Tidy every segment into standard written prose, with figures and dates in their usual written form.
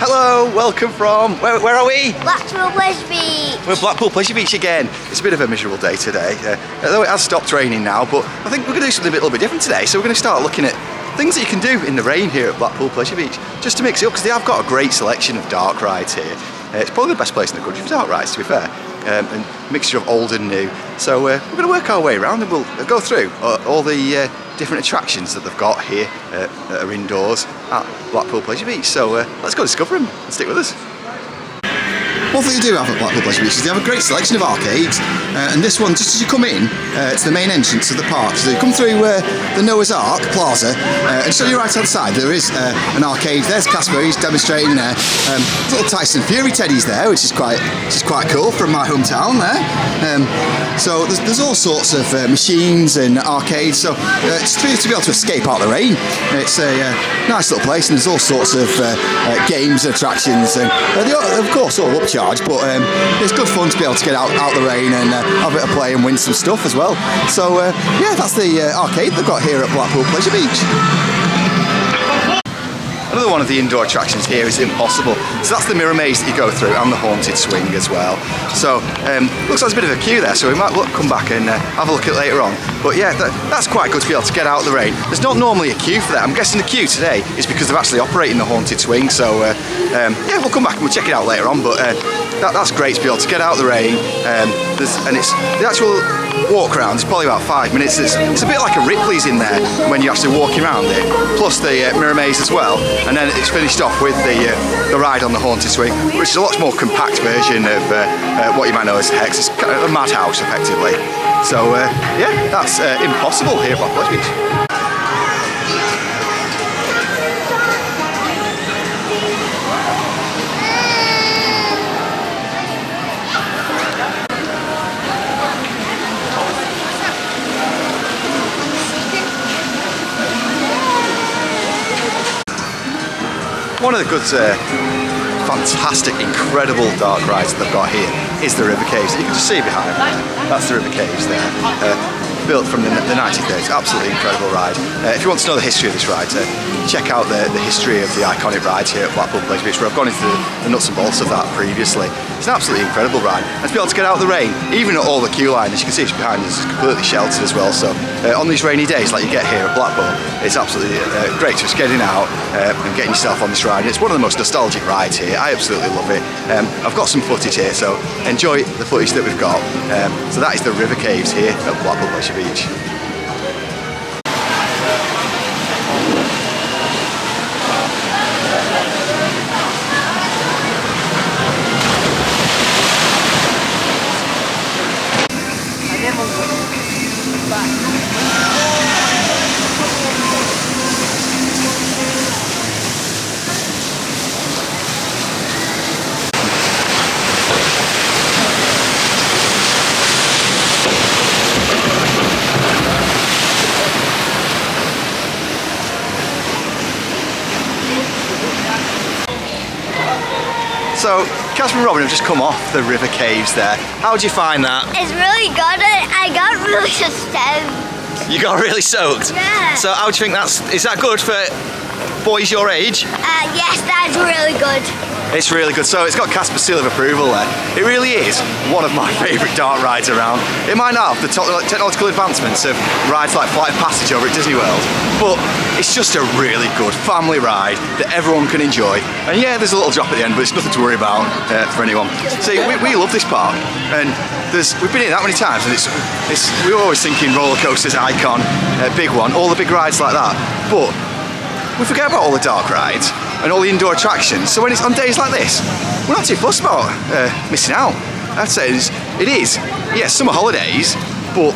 Hello, welcome from, where are we? Blackpool Pleasure Beach. We're at Blackpool Pleasure Beach again. It's a bit of a miserable day today, although it has stopped raining now, but I think we're going to do something a little bit different today. So we're going to start looking at things that you can do in the rain here at Blackpool Pleasure Beach, just to mix it up, because they have got a great selection of dark rides here. It's probably the best place in the country for dark rides, to be fair, and mixture of old and new. So we're going to work our way around and we'll go through all the different attractions that they've got here that are indoors at Blackpool Pleasure Beach. So let's go discover them and stick with us. One thing they do have at Blackpool Pleasure Beach is they have a great selection of arcades, and this one, just as you come in, it's the main entrance of the park. So you come through the Noah's Ark Plaza, and just on your right hand side there is an arcade. There's Casper, he's demonstrating there. Little Tyson Fury teddies there, which is quite cool, from my hometown there. So there's all sorts of machines and arcades, so just to be able to escape out the rain. It's a nice little place, and there's all sorts of games and attractions, and they are, of course, all upcharged, but it's good fun to be able to get out the rain and have a bit of play and win some stuff as well. So yeah, that's the arcade they've got here at Blackpool Pleasure Beach. Another one of the indoor attractions here is Impossible. So that's the mirror maze that you go through, and the haunted swing as well. So looks like there's a bit of a queue there, so we might come back and have a look at it later on. But yeah, that's quite good to be able to get out of the rain. There's not normally a queue for that. I'm guessing the queue today is because they're actually operating the haunted swing. So yeah, we'll come back and we'll check it out later on. But that's great to be able to get out of the rain. And it's the actual walk around is probably about 5 minutes. It's a bit like a Ripley's in there when you're actually walking around it, plus the mirror maze as well, and then it's finished off with the ride on the haunted swing, which is a much more compact version of what you might know as Hex. It's kind of a madhouse effectively. So yeah, that's Impossible here at Blackpool Pleasure Beach. One of the good, fantastic, incredible dark rides that they've got here is the River Caves. You can just see behind me. That's the River Caves there. Built from the 1930s. Absolutely incredible ride. If you want to know the history of this ride, check out the history of the iconic rides here at Blackpool Pleasure Beach, where I've gone into the nuts and bolts of that previously. It's an absolutely incredible ride. And to be able to get out of the rain, even at all the queue line, as you can see, it's behind us, it's completely sheltered as well. So on these rainy days like you get here at Blackpool, it's absolutely great just getting out and getting yourself on this ride. And it's one of the most nostalgic rides here. I absolutely love it. I've got some footage here, so enjoy the footage that we've got. So that is the River Caves here at Blackpool Pleasure Beach. So, Casper and Robin have just come off the River Caves there. How did you find that? It's really good. I got really soaked. You got really soaked? Yeah. So how do you think is that good for boys your age? Yes, that's really good. It's really good. So it's got Casper's seal of approval there. It really is one of my favourite dark rides around. It might not have the technological advancements of rides like Flight of Passage over at Disney World, but it's just a really good family ride that everyone can enjoy. And yeah, there's a little drop at the end, but it's nothing to worry about for anyone. See, we love this park, and we've been here that many times, and we're always thinking roller coasters, Icon, big one, all the big rides like that. But we forget about all the dark rides and all the indoor attractions. So when it's on days like this, we're not too fussed about missing out. I'd say it is. Yes, summer holidays, but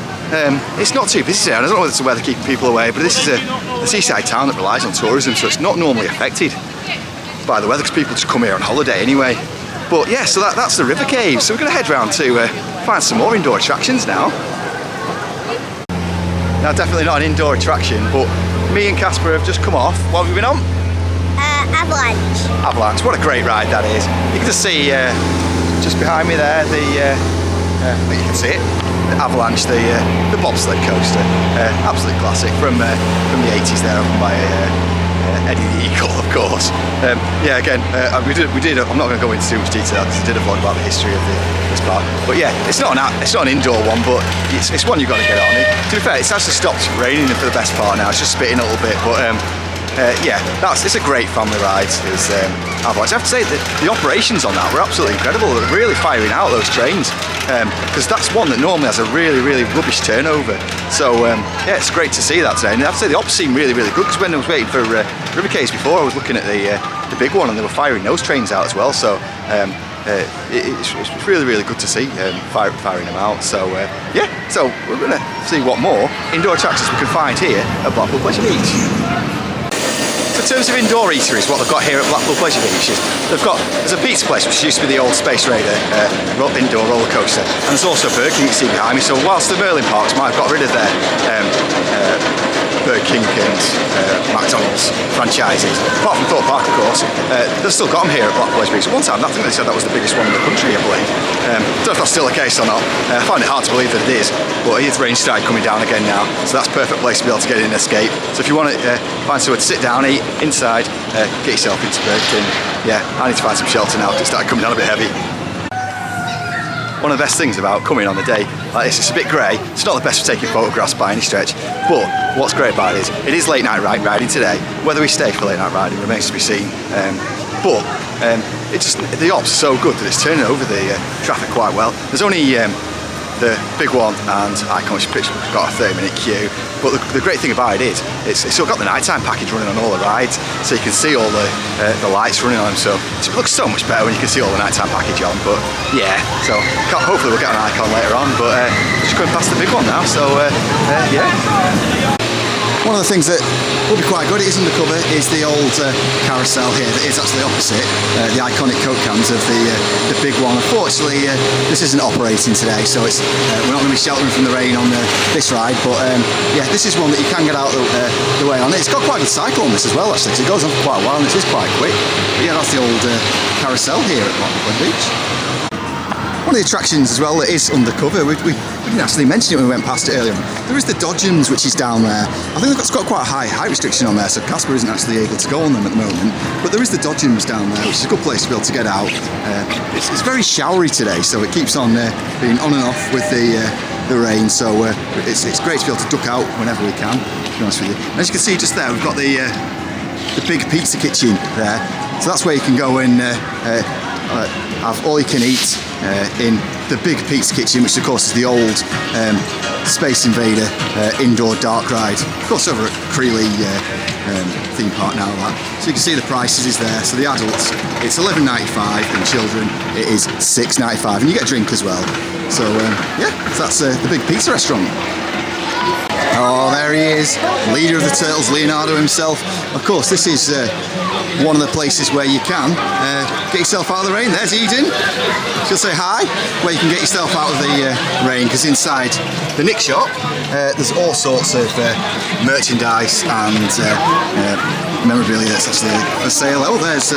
it's not too busy today. I don't know whether it's the weather keeping people away, but this is a seaside town that relies on tourism, so it's not normally affected by the weather because people just come here on holiday anyway. But yeah, so that's the River Caves. So we're going to head round to find some more indoor attractions now. Now, definitely not an indoor attraction, but me and Casper have just come off. What have we been on? Avalanche. Avalanche, what a great ride that is. You can just see just behind me there, you can see it, the Avalanche, the bobsled coaster. Absolute classic from the 80s there, opened by Eddie the Eagle, of course. Yeah, again, we did. I'm not going to go into too much detail because I did a vlog about the history of this park. But yeah, it's not an indoor one, but it's one you've got to get on. To be fair, it's actually stopped raining for the best part now. It's just spitting a little bit, but yeah, it's a great family ride. There's Avalanche. I have to say that the operations on that were absolutely incredible. They're really firing out those trains because that's one that normally has a really rubbish turnover. So yeah, it's great to see that today. And I have to say the ops seem really good because when I was waiting for River Case before, I was looking at the big one and they were firing those trains out as well. So it's really good to see firing them out. So yeah, so we're going to see what more indoor attractions we can find here at Blackpool Pleasure Beach. So in terms of indoor eateries, what they've got here at Blackpool Pleasure Beach is there's a pizza place which used to be the old Space Raider indoor roller coaster, and there's also a Burger King you see behind me. So whilst the Merlin parks might have got rid of their Burger King and McDonald's franchises, apart from Thorpe Park of course, they've still got them here at Blackpool Pleasure Beach. One time I think they said that was the biggest one in the country, I believe. I don't know if that's still the case or not. I find it hard to believe that it is, but the rain started coming down again now, so that's a perfect place to be able to get in and escape. So if you want to find somewhere to sit down, eat inside, get yourself into Burger King. Yeah, I need to find some shelter now because it started coming down a bit heavy. One of the best things about coming on a day like this, it's a bit grey, it's not the best for taking photographs by any stretch, but what's great about it is late night riding today. Whether we stay for late night riding remains to be seen, but the ops are so good that it's turning over the traffic quite well. There's only the big one and Icon, which has got a 30-minute queue, but the great thing about it is it's still got the nighttime package running on all the rides, so you can see all the lights running on them, so it looks so much better when you can see all the nighttime package on. But yeah, so hopefully we'll get an Icon later on, but just going past the big one now, so yeah. One of the things that will be quite good, it is undercover, is the old carousel here that is actually opposite the iconic Coke cans of the big one. Unfortunately, this isn't operating today, so we're not going to be sheltering from the rain on this ride, but yeah, this is one that you can get out the way on. It's got quite a good cycle on this as well, actually, because it goes on for quite a while and it is quite quick. But yeah, that's the old carousel here at Blackpool Beach. One of the attractions as well that is undercover, we didn't actually mention it when we went past it earlier on. There is the Dodgems, which is down there. I think it's got quite a high height restriction on there, so Casper isn't actually able to go on them at the moment. But there is the Dodgems down there, which is a good place to be able to get out. It's very showery today, so it keeps on being on and off with the rain. So it's great to be able to duck out whenever we can, to be honest with you. And as you can see just there, we've got the big pizza kitchen there. So that's where you can go and have all you can eat in the big pizza kitchen, which of course is the old Space Invader indoor dark ride. Of course over at Creeley theme park now. So you can see the prices is there. So the adults it's $11.95 and children it is $6.95, and you get a drink as well. So yeah, so that's the big pizza restaurant. Oh, there he is, leader of the Turtles, Leonardo himself. Of course, this is one of the places where you can get yourself out of the rain. There's Eden. She'll say hi, where you can get yourself out of the rain, because inside the Nick shop, there's all sorts of merchandise and memorabilia that's actually for sale. Oh, there's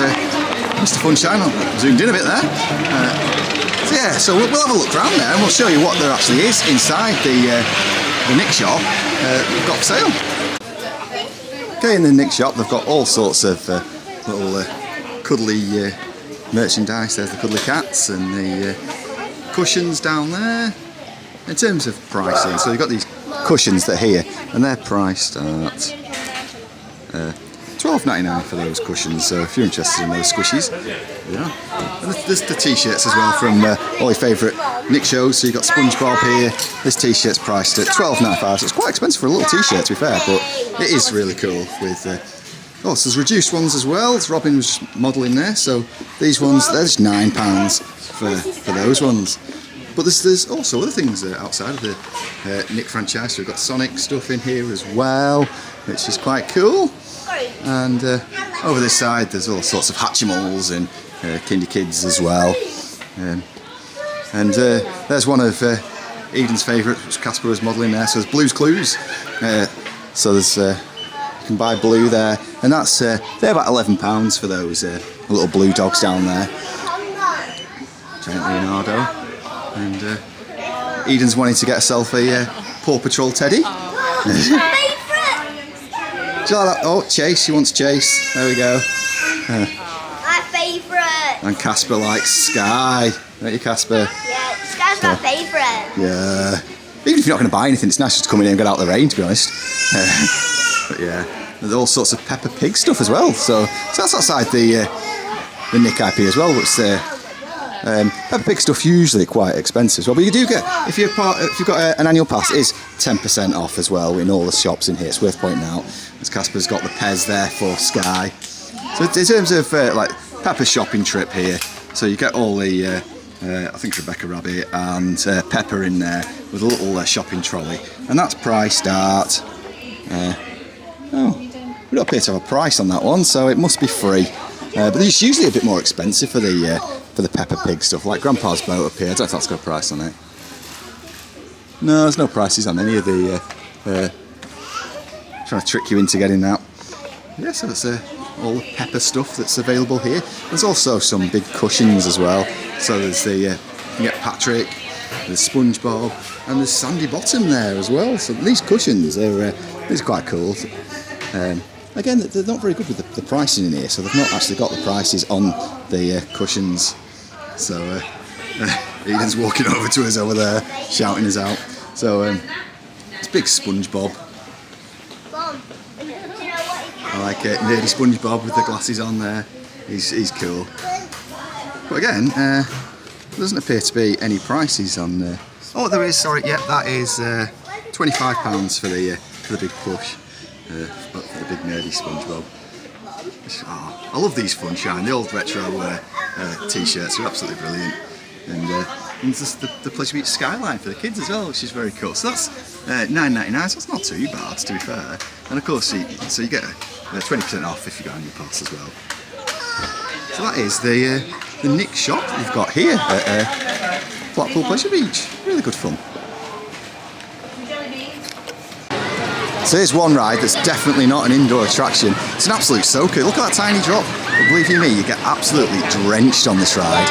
Mr. Funshine. I zoomed in a bit there. So yeah, so we'll have a look around there and we'll show you what there actually is inside the Nick shop we've got for sale. Okay, in the Nick shop they've got all sorts of little cuddly merchandise. There's the cuddly cats and the cushions down there. In terms of pricing, so you've got these cushions that are here and they're priced at $12.99 for those cushions, so if you're interested in those squishies, yeah. And there's the t-shirts as well from all your favourite Nick shows. So you've got SpongeBob here. This t-shirt's priced at $12.95, so it's quite expensive for a little t-shirt to be fair, but it is really cool with oh, so there's reduced ones as well. It's Robin was just modelling there, so these ones, they're just £9 for those ones. But there's also other things outside of the Nick franchise. So we've got Sonic stuff in here as well, which is quite cool. And over this side there's all sorts of Hatchimals and Kinder Kids as well. And there's one of Eden's favourite, which Casper was modelling there. So there's Blue's Clues. So there's you can buy Blue there, and that's they're about £11 for those little blue dogs down there. Giant Leonardo, and Eden's wanting to get herself a Paw Patrol teddy. Do you like that? Oh, Chase, she wants Chase. There we go. My favourite. And Casper likes Sky. Don't you, Casper? Yeah, Sky's my favourite. Yeah. Even if you're not going to buy anything, it's nice just to come in here and get out of the rain, to be honest. But yeah, there's all sorts of Peppa Pig stuff as well. So that's outside the Nick IP as well. Which Peppa Pig stuff usually quite expensive as well. But you do get, if you've got an annual pass, it is 10% off as well in all the shops in here. It's worth pointing out. As Casper's got the Pez there for Sky. So in terms of like Peppa's shopping trip here, so you get all the. I think Rebecca Rabbit and Pepper in there with a little shopping trolley, and that's priced at. We don't appear to have a price on that one, so it must be free. But it's usually a bit more expensive for the Peppa Pig stuff, like Grandpa's boat up here. I don't know if that's got a price on it. No, there's no prices on any of the. Trying to trick you into getting that. Yeah, so that's all the Peppa stuff that's available here. There's also some big cushions as well. So there's the, you can get Patrick, there's SpongeBob, and there's Sandy Bottom there as well. So these cushions, these are quite cool. Again, they're not very good with the pricing in here, so they've not actually got the prices on the cushions. So Eden's walking over to us over there, shouting us out. So it's big SpongeBob. I like it, nerdy SpongeBob with the glasses on there. He's cool. But again, there doesn't appear to be any prices on there. Oh, there is. Sorry, yeah, that is £25 for the big plush, for the big nerdy SpongeBob. Oh, I love these Funshine, the old retro t-shirts are absolutely brilliant. And just the Pleasure Beach skyline for the kids as well, which is very cool. So that's £9.99, so that's not too bad, to be fair. And of course, so you get 20% off if you go on your pass as well. So that is the Nick shop that we've got here at Blackpool Pleasure Beach. Really good fun. So here's one ride that's definitely not an indoor attraction. It's an absolute soaker. Look at that tiny drop. But believe you me, you get absolutely drenched on this ride.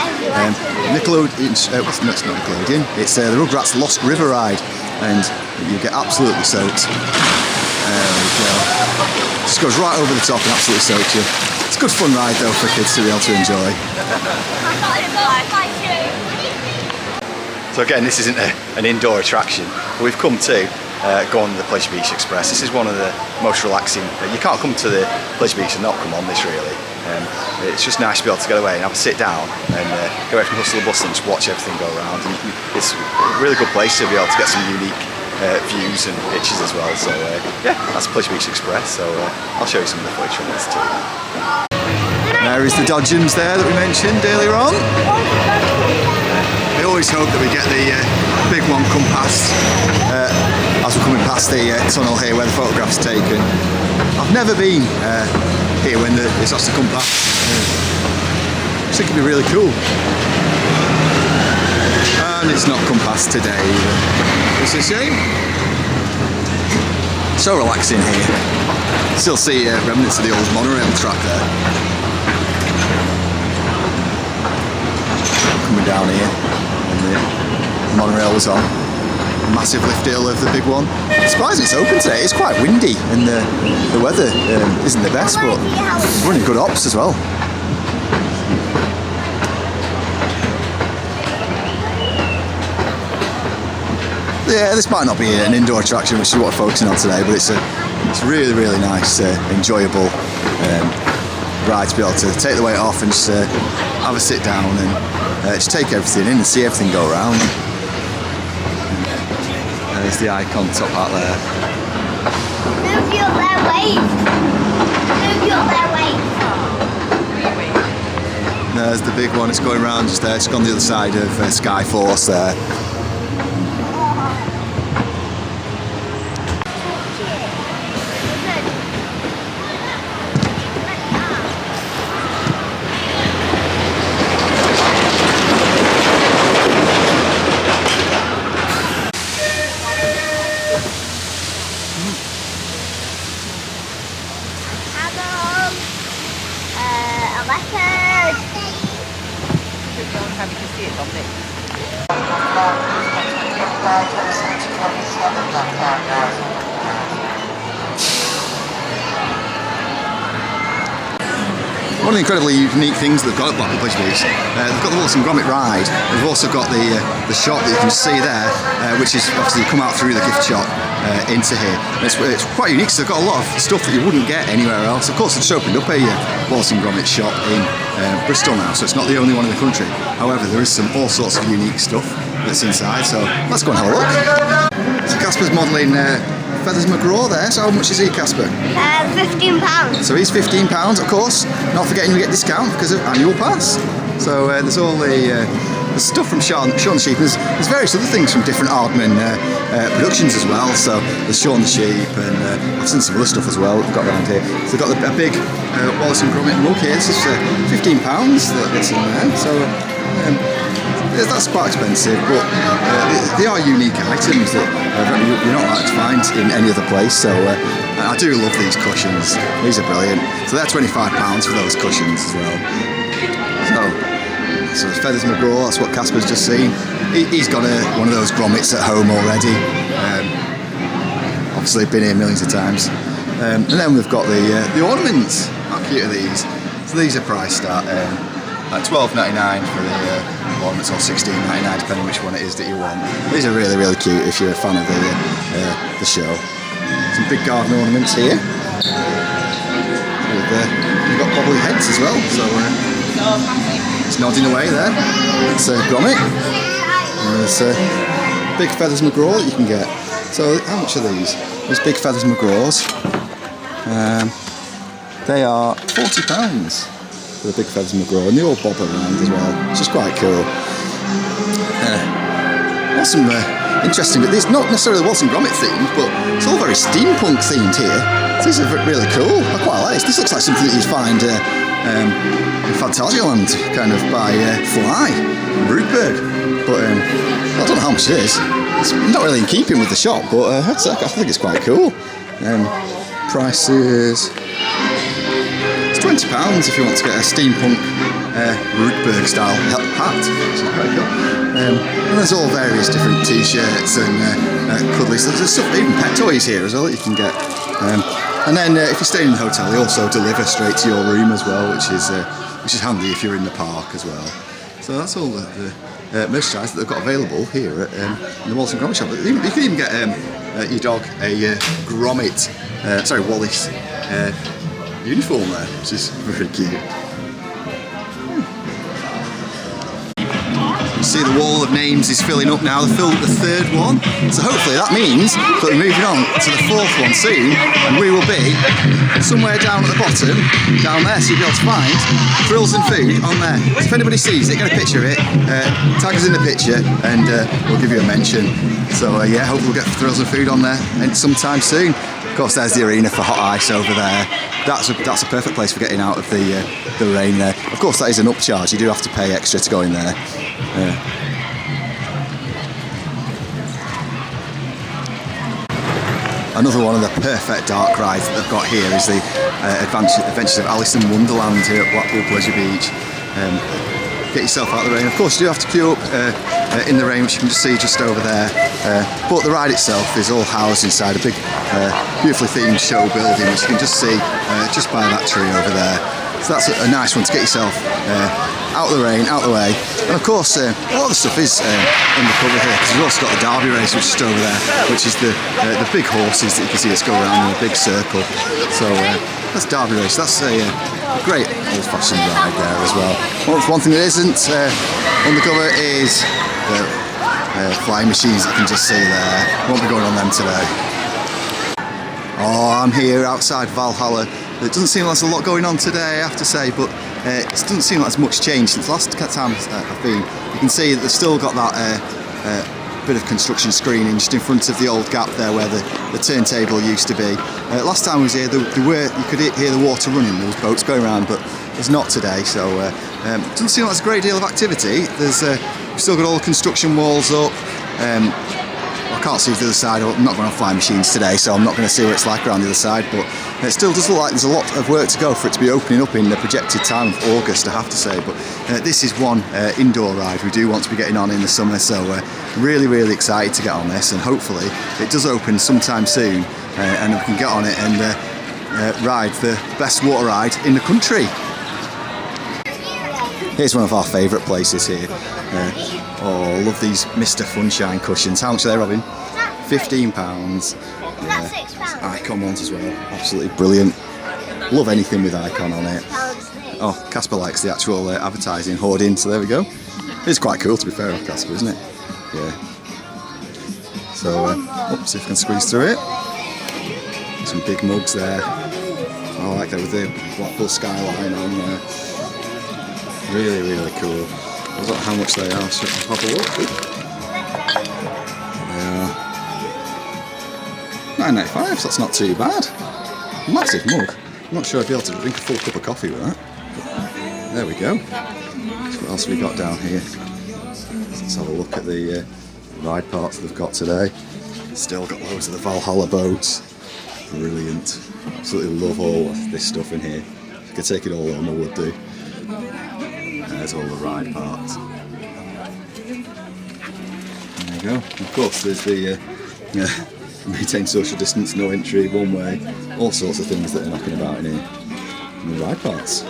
Nickelodeon, no, it's not Nickelodeon. It's the Rugrats Lost River ride, and you get absolutely soaked. There we go. Just goes right over the top and absolutely soaks you. It's a good fun ride though for kids to be able to enjoy. So again, this isn't an indoor attraction, but we've come to go on the Pleasure Beach Express. This is one of the most relaxing. You can't come to the Pleasure Beach and not come on this really. It's just nice to be able to get away and have a sit down and go away from hustle and bustle and just watch everything go around. And it's a really good place to be able to get some unique views and pictures as well. So yeah, that's Pleasure Beach Express. So I'll show you some of the footage from this too. There is the Dodgems there that we mentioned earlier on. We always hope that we get the big one come past as we're coming past the tunnel here where the photograph's taken. I've never been here when it's actually come past. I think it'd be really cool. And it's not come past today either. It's a shame. So relaxing here. Still see remnants of the old monorail track there. Coming down here, and the monorail was on. Massive lift hill of the big one. Surprisingly it's open today. It's quite windy and the weather isn't the best, but running good ops as well. Yeah, this might not be an indoor attraction, which is what we're focusing on today, but it's really, really nice, enjoyable ride to be able to take the weight off and just have a sit down and just take everything in and see everything go around. There's the icon top hat there. Move your their weight. Move your their weight. There's the big one, it's going around just there, it's on the other side of Skyforce there. one of the incredibly unique things they've got at Blackpool Pleasure Beach, they've got the Wilson Gromit ride. They've also got the shop that you can see there, which is obviously you come out through the gift shop into here. It's quite unique, so they've got a lot of stuff that you wouldn't get anywhere else. Of course, they've just opened up a Wilson Gromit shop in Bristol now, so it's not the only one in the country. However, there is all sorts of unique stuff that's inside, so let's go and have a look. So Casper's modelling Feathers McGraw there, so how much is he, Casper? £15. So he's £15, of course, not forgetting you get discount because of annual pass. So there's all the stuff from Shaun the Sheep, and there's various other things from different Aardman productions as well. So there's Shaun the Sheep, and I've seen some other stuff as well we've got around here. So they've got a big Wallace and Gromit mug here. This is £15 that's in there. So that's quite expensive, but they are unique items that you're not likely to find in any other place. So I do love these cushions. These are brilliant. So they're £25 for those cushions as well. So Feathers McGraw, that's what Casper's just seen. He's got one of those grommets at home already. Obviously been here millions of times. And then we've got the ornaments. How cute are these? So these are priced at £12.99 for the ornaments, or £16.99 depending which one it is that you want. These are really, really cute if you're a fan of the show. Some big garden ornaments here. We've got bobbly heads as well, so it's nodding away there. It's a grommet. And there's big Feathers McGraw that you can get. So how much are these? These big Feathers McGraws. They are £40 for the big Feathers McGraw, and they all bob around as well, which is quite cool. There's some interesting, but these not necessarily Wilson Gromit themed, but it's all very steampunk themed here. So these are really cool. I quite like this. This looks like something that you'd find in Phantasialand, kind of by Fly, Rupert. But I don't know how much it is. It's not really in keeping with the shop, but I think it's quite cool. Price is £20 if you want to get a steampunk Rudberg style hat, which is quite cool. And there's all various different t-shirts and cuddlies. There's stuff, even pet toys here as well that you can get. And then if you're staying in the hotel, they also deliver straight to your room as well, which is handy if you're in the park as well. So that's all the merchandise that they've got available here at the Wallace and Gromit shop. You can even get your dog a Gromit, Wallace uniform there, which is very cute. You see the wall of names is filling up now. They've filled the third one, so hopefully that means that we're moving on to the fourth one soon, and we will be somewhere down at the bottom, down there, so you'll be able to find Thrills and Food on there. So if anybody sees it, get a picture of it, tag us in the picture, and we'll give you a mention. So yeah, hopefully we'll get Thrills and Food on there and sometime soon. Of course, there's the arena for hot ice over there. That's a perfect place for getting out of the rain there. Of course, that is an upcharge. You do have to pay extra to go in there. Another one of the perfect dark rides that they've got here is the Adventures of Alice in Wonderland here at Blackpool Pleasure Beach. Get yourself out of the rain. Of course, you do have to queue up in the rain, which you can just see just over there. But the ride itself is all housed inside a big, beautifully themed show building, which you can just see just by that tree over there. So that's a nice one to get yourself out of the rain, out of the way. And of course, a lot of the stuff is undercover here, because we've also got the Derby race, which is just over there, which is the big horses that you can see us go around in a big circle. So that's Derby race. That's a great old-fashioned ride there as well. One thing that isn't undercover is the flying machines that you can just see there. Won't be going on them today. Oh, I'm here outside Valhalla. It doesn't seem like there's a lot going on today, I have to say, but it doesn't seem like there's much change since the last time I've been. You can see that they've still got that bit of construction screening just in front of the old gap there where the turntable used to be. Last time I was here, you could hear the water running. There was boats going around, but there's not today. So it doesn't seem like there's a great deal of activity. We've still got all the construction walls up. I can't see the other side. I'm not going to fly machines today, so I'm not going to see what it's like around the other side, but it still does look like there's a lot of work to go for it to be opening up in the projected time of August, I have to say. But this is one indoor ride we do want to be getting on in the summer, so really, really excited to get on this, and hopefully it does open sometime soon and we can get on it and ride the best water ride in the country. Here's one of our favourite places here. Oh, love these Mr. Funshine cushions. How much are they, Robin? £15. That's £6. Icon ones as well. Absolutely brilliant. Love anything with icon on it. Oh, Casper likes the actual advertising hoarding, so there we go. It's quite cool to be fair on Casper, isn't it? Yeah. So, oops, see if I can squeeze through it. Some big mugs there. I like that with the Blackpool skyline on there. Really, really cool. I don't know how much they are, so have a look. They are £9.95, so that's not too bad. Massive mug. I'm not sure I'd be able to drink a full cup of coffee with that. But there we go. So what else have we got down here? Let's have a look at the ride parks they've got today. Still got loads of the Valhalla boats. Brilliant. Absolutely love all this stuff in here. If I could take it all on, I would do. There's all the ride parks. There you go. Of course, there's the maintain social distance, no entry, one way, all sorts of things that are knocking about in here. And the ride parks.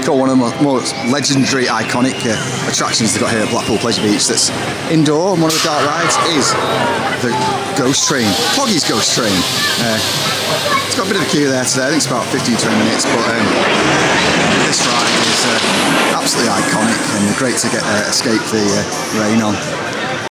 Got one of the most legendary, iconic attractions they've got here at Blackpool Pleasure Beach that's indoor, and one of the dark rides is the Ghost Train, Foggy's Ghost Train. It's got a bit of a queue there today, I think it's about 15-20 minutes, but this ride is absolutely iconic and great to get escape the rain on.